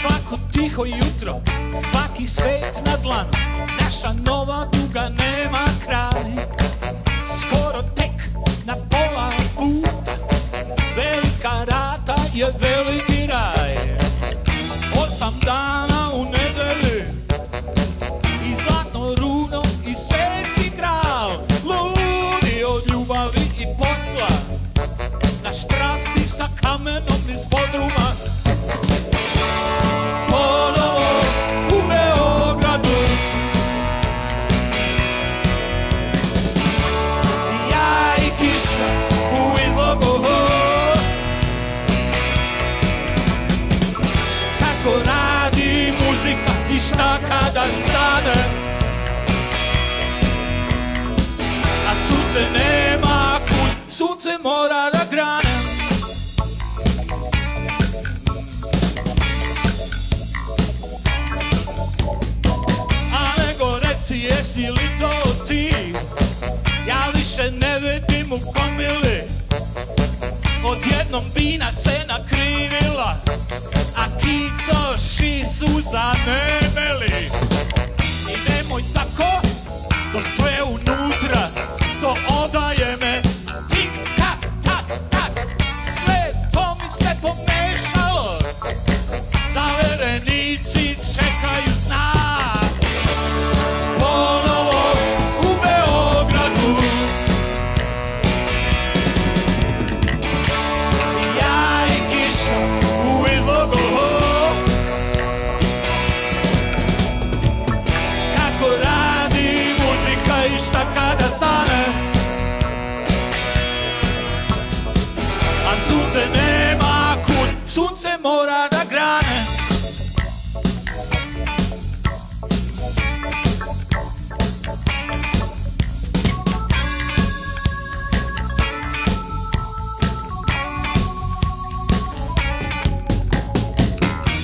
Svako tiho jutro, svaki svet na dlanu, naša nova duga nema kraj. Skoro tek na pola puta, velika rata je veliki raj. 8 dana u nedelji i zlatno runo i sveti gral, ludi od ljubavi i posla, na štrafti sa kamenom iz podruma. Kako radi muzika i šta kada stane, a sunce nema kud, sunce mora da grane. A nego reci, jesi li to ti? Ja više ne vidim u komili, odjednom bina se nakrivila, a kicoši su zanemeli. I nemoj tako, to sve unutra, to odaje me tik tak, tak, tak. Sve to mi se pomešalo, zaverenici čekaju znak. Ponovo u Beogradu, ja i kiša u izlogu. Kako radi muzika i šta kada stane, a sunce nema kud, sunce mora da grane.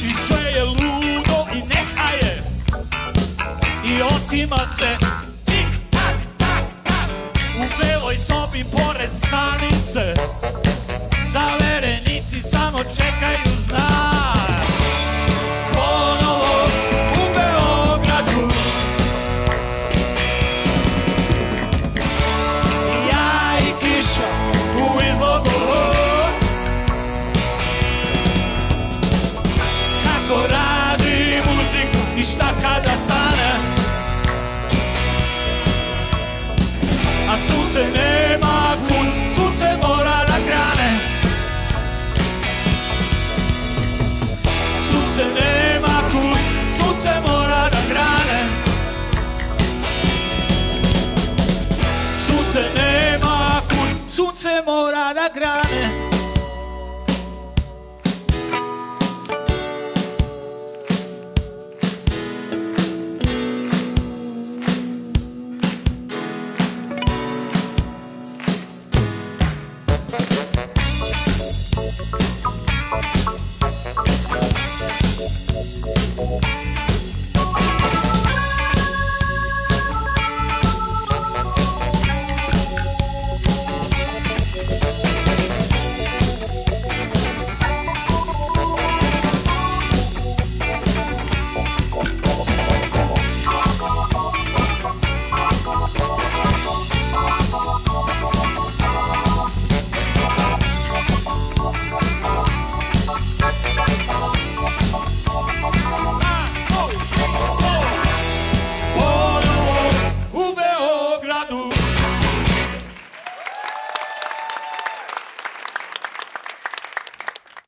I sve je ludo i neka je, i otima se tik tak, tak, tak. U beloj sobi pored stanice, zaverenici samo čekaju znak. Ponovo u Beogradu, ja i kiša u izlogu. Kako radi muzika i šta kada stane, a sunce nema kud, sunce mora da grane. Sunce nema kud, sunce mora da grane. Sunce nema kud, sunce mora da grane.